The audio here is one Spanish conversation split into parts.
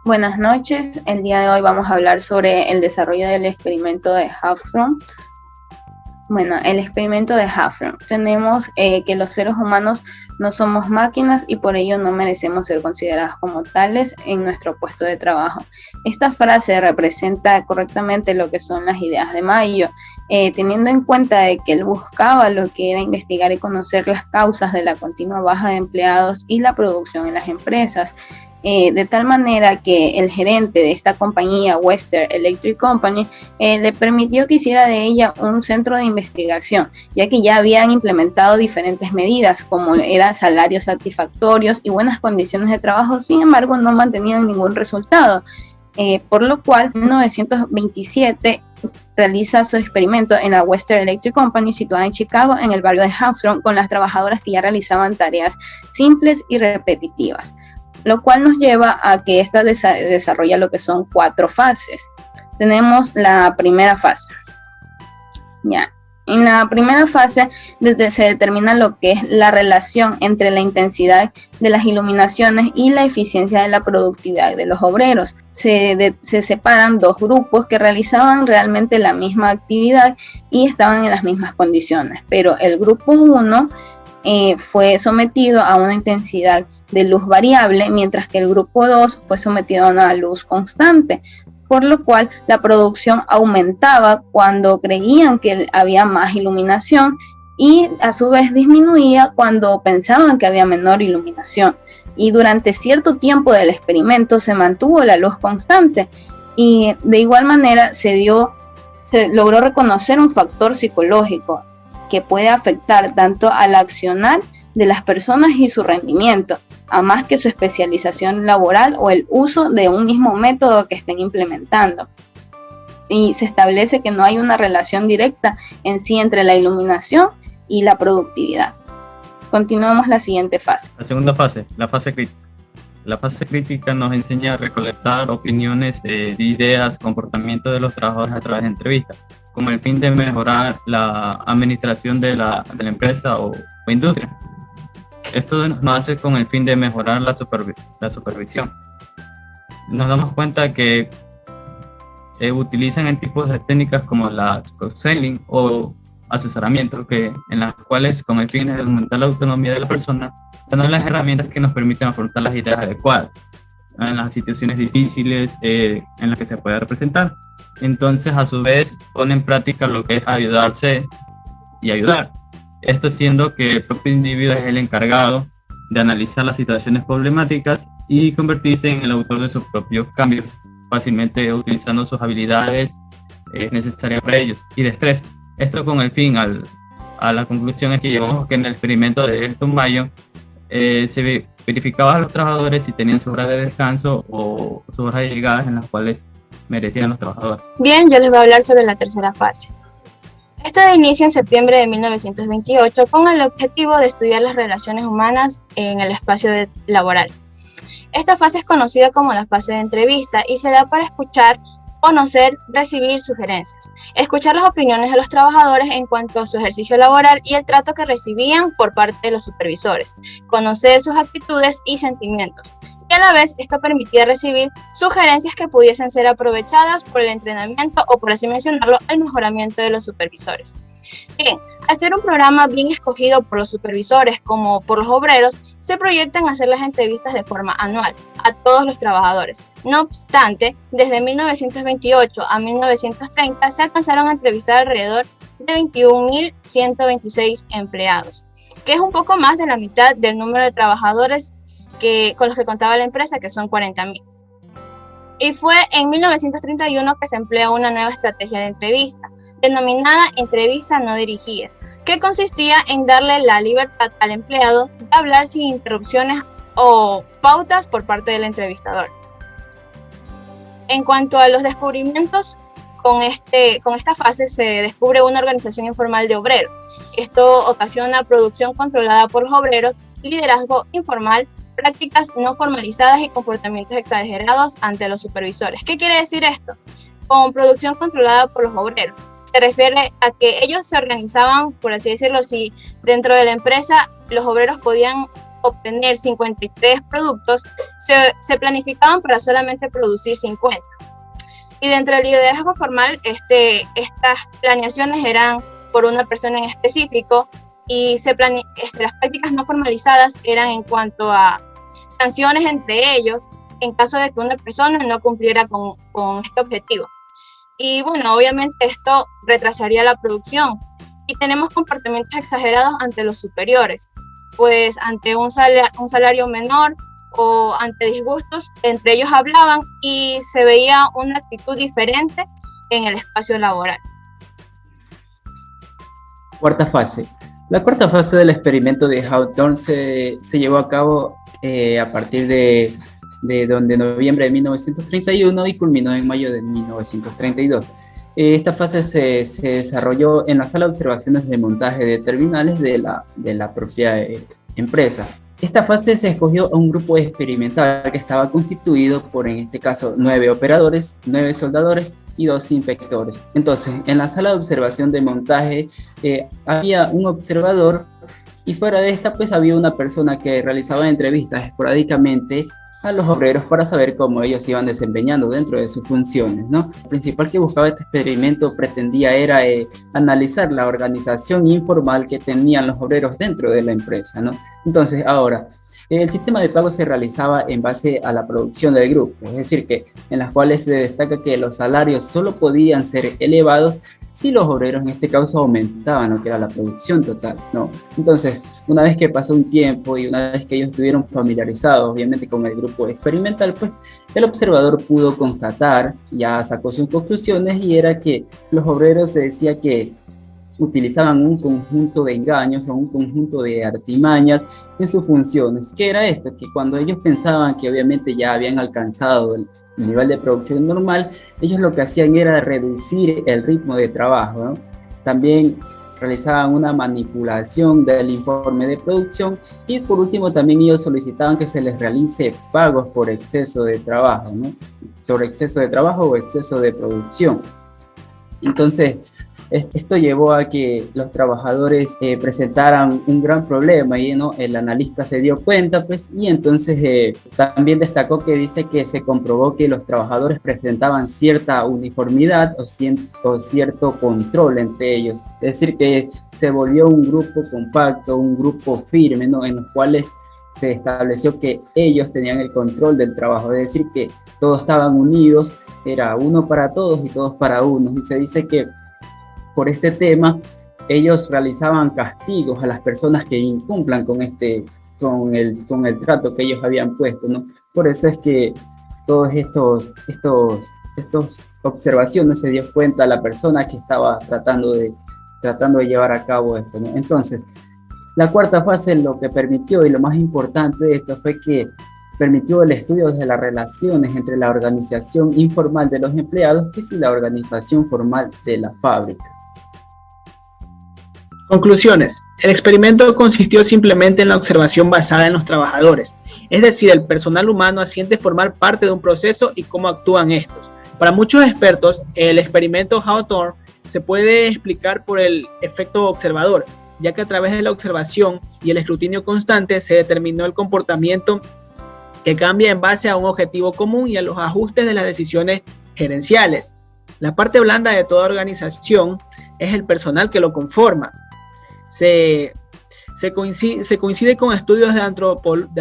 Buenas noches, el día de hoy vamos a hablar sobre el desarrollo del experimento de Hawthorne. Bueno, el experimento de Hawthorne. Tenemos que los seres humanos no somos máquinas y por ello no merecemos ser considerados como tales en nuestro puesto de trabajo. Esta frase representa correctamente lo que son las ideas de Mayo, teniendo en cuenta de que él buscaba lo que era investigar y conocer las causas de la continua baja de empleados y la producción en las empresas. De tal manera que el gerente de esta compañía, Western Electric Company, le permitió que hiciera de ella un centro de investigación, ya que ya habían implementado diferentes medidas, como eran salarios satisfactorios y buenas condiciones de trabajo. Sin embargo, no mantenían ningún resultado, por lo cual en 1927 realiza su experimento en la Western Electric Company, situada en Chicago, en el barrio de Hawthorne, con las trabajadoras que ya realizaban tareas simples y repetitivas, lo cual nos lleva a que esta desarrolla lo que son 4 fases. Tenemos la primera fase. Ya. En la primera fase se determina lo que es la relación entre la intensidad de las iluminaciones y la eficiencia de la productividad de los obreros. Se separan 2 grupos que realizaban realmente la misma actividad y estaban en las mismas condiciones, pero el grupo 1 fue sometido a una intensidad de luz variable, mientras que el grupo 2 fue sometido a una luz constante, por lo cual la producción aumentaba cuando creían que había más iluminación y a su vez disminuía cuando pensaban que había menor iluminación. Y durante cierto tiempo del experimento se mantuvo la luz constante y de igual manera se logró reconocer un factor psicológico que puede afectar tanto al accionar de las personas y su rendimiento, a más que su especialización laboral o el uso de un mismo método que estén implementando. Y se establece que no hay una relación directa en sí entre la iluminación y la productividad. Continuamos la siguiente fase. La segunda fase, la fase crítica. La fase crítica nos enseña a recolectar opiniones, ideas, comportamiento de los trabajadores a través de entrevistas, con el fin de mejorar la administración de la empresa o industria. Esto nos hace con el fin de mejorar la supervisión. Nos damos cuenta que utilizan en tipos de técnicas como la counseling o asesoramiento, en las cuales con el fin de aumentar la autonomía de la persona, dando las herramientas que nos permiten afrontar las ideas adecuadas en las situaciones difíciles en las que se puede representar. Entonces, a su vez, pone en práctica lo que es ayudarse y ayudar. Esto siendo que el propio individuo es el encargado de analizar las situaciones problemáticas y convertirse en el autor de sus propios cambios, fácilmente utilizando sus habilidades necesarias para ellos y destreza. Esto con el fin, a la conclusión es que llegamos que en el experimento de Elton Mayo se verificaba a los trabajadores si tenían sus horas de descanso o sus horas de llegadas en las cuales merecían los trabajadores. Bien, yo les voy a hablar sobre la tercera fase. Esta da inicio en septiembre de 1928 con el objetivo de estudiar las relaciones humanas en el espacio laboral. Esta fase es conocida como la fase de entrevista y se da para escuchar, conocer, recibir sugerencias, escuchar las opiniones de los trabajadores en cuanto a su ejercicio laboral y el trato que recibían por parte de los supervisores, conocer sus actitudes y sentimientos, y a la vez esto permitía recibir sugerencias que pudiesen ser aprovechadas por el entrenamiento o, por así mencionarlo, el mejoramiento de los supervisores. Bien, al ser un programa bien escogido por los supervisores como por los obreros, se proyectan hacer las entrevistas de forma anual a todos los trabajadores. No obstante, desde 1928 a 1930 se alcanzaron a entrevistar alrededor de 21.126 empleados, que es un poco más de la mitad del número de trabajadores con los que contaba la empresa, que son 40.000. Y fue en 1931 que se emplea una nueva estrategia de entrevista, denominada entrevista no dirigida, que consistía en darle la libertad al empleado de hablar sin interrupciones o pautas por parte del entrevistador. En cuanto a los descubrimientos, con esta fase se descubre una organización informal de obreros. Esto ocasiona producción controlada por los obreros, liderazgo informal, prácticas no formalizadas y comportamientos exagerados ante los supervisores. ¿Qué quiere decir esto? Con producción controlada por los obreros, se refiere a que ellos se organizaban, por así decirlo, si dentro de la empresa los obreros podían obtener 53 productos, se planificaban para solamente producir 50. Y dentro del liderazgo formal, estas planeaciones eran por una persona en específico, y las prácticas no formalizadas eran en cuanto a sanciones entre ellos en caso de que una persona no cumpliera con este objetivo. Y bueno, obviamente esto retrasaría la producción, y tenemos comportamientos exagerados ante los superiores, pues ante un salario menor o ante disgustos, entre ellos hablaban y se veía una actitud diferente en el espacio laboral. Cuarta fase. La cuarta fase del experimento de Hawthorne se llevó a cabo a partir de noviembre de 1931 y culminó en mayo de 1932. Esta fase se desarrolló en la sala de observaciones de montaje de terminales de la propia empresa. Esta fase se escogió a un grupo experimental que estaba constituido por, en este caso, 9 operadores, 9 soldadores y 2 inspectores. Entonces, en la sala de observación de montaje había un observador, y fuera de esta pues había una persona que realizaba entrevistas esporádicamente a los obreros para saber cómo ellos iban desempeñando dentro de sus funciones, ¿no? Lo principal que buscaba este experimento era analizar la organización informal que tenían los obreros dentro de la empresa, ¿no? Entonces, ahora, el sistema de pago se realizaba en base a la producción del grupo, es decir, que en las cuales se destaca que los salarios solo podían ser elevados si los obreros en este caso aumentaban lo que era la producción total, ¿no? Entonces, una vez que pasó un tiempo y una vez que ellos estuvieron familiarizados, obviamente, con el grupo experimental, pues el observador pudo constatar, ya sacó sus conclusiones, y era que los obreros, se decía que utilizaban un conjunto de engaños o un conjunto de artimañas en sus funciones. ¿Qué era esto? Que cuando ellos pensaban que obviamente ya habían alcanzado el nivel de producción normal, ellos lo que hacían era reducir el ritmo de trabajo, ¿no? También realizaban una manipulación del informe de producción, y por último también ellos solicitaban que se les realice pagos por exceso de trabajo, ¿no? Por exceso de trabajo o exceso de producción. Entonces, esto llevó a que los trabajadores presentaran un gran problema, y ¿no? El analista se dio cuenta, pues, y entonces también destacó que dice que se comprobó que los trabajadores presentaban cierta uniformidad o cierto control entre ellos, es decir, que se volvió un grupo compacto, un grupo firme, ¿no? En los cuales se estableció que ellos tenían el control del trabajo, es decir, que todos estaban unidos, era uno para todos y todos para uno, y se dice que por este tema ellos realizaban castigos a las personas que incumplan con el trato que ellos habían puesto, ¿no? Por eso es que todos estos observaciones se dio cuenta la persona que estaba tratando de llevar a cabo esto, ¿no? Entonces, la cuarta fase lo que permitió, y lo más importante de esto, fue que permitió el estudio de las relaciones entre la organización informal de los empleados y la organización formal de la fábrica. Conclusiones. El experimento consistió simplemente en la observación basada en los trabajadores, es decir, el personal humano asiente formar parte de un proceso y cómo actúan estos. Para muchos expertos, el experimento Hawthorne se puede explicar por el efecto observador, ya que a través de la observación y el escrutinio constante se determinó el comportamiento que cambia en base a un objetivo común y a los ajustes de las decisiones gerenciales. La parte blanda de toda organización es el personal que lo conforma. Se coincide con estudios de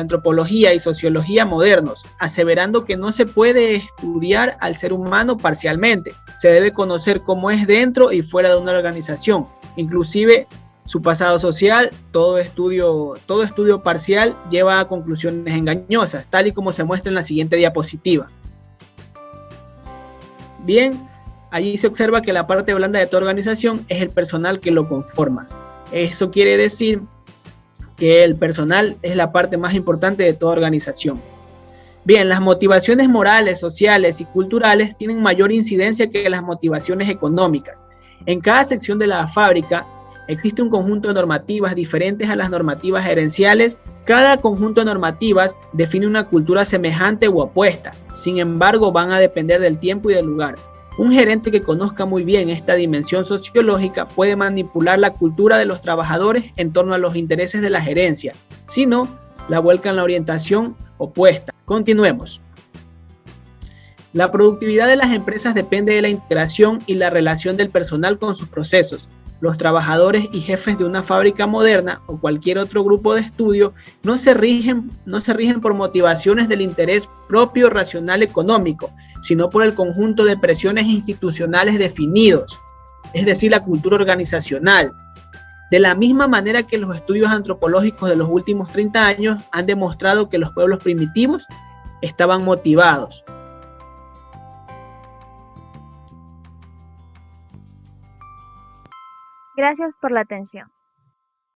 antropología y sociología modernos, aseverando que no se puede estudiar al ser humano parcialmente. Se debe conocer cómo es dentro y fuera de una organización, inclusive su pasado social. Todo estudio parcial lleva a conclusiones engañosas, tal y como se muestra en la siguiente diapositiva. Bien, allí se observa que la parte blanda de toda organización es el personal que lo conforma. Eso quiere decir que el personal es la parte más importante de toda organización. Bien, las motivaciones morales, sociales y culturales tienen mayor incidencia que las motivaciones económicas. En cada sección de la fábrica existe un conjunto de normativas diferentes a las normativas gerenciales. Cada conjunto de normativas define una cultura semejante u opuesta. Sin embargo, van a depender del tiempo y del lugar. Un gerente que conozca muy bien esta dimensión sociológica puede manipular la cultura de los trabajadores en torno a los intereses de la gerencia. Si no, la vuelca en la orientación opuesta. Continuemos. La productividad de las empresas depende de la integración y la relación del personal con sus procesos. Los trabajadores y jefes de una fábrica moderna o cualquier otro grupo de estudio no se rigen por motivaciones del interés propio racional económico, sino por el conjunto de presiones institucionales definidos, es decir, la cultura organizacional. De la misma manera que los estudios antropológicos de los últimos 30 años han demostrado que los pueblos primitivos estaban motivados. Gracias por la atención.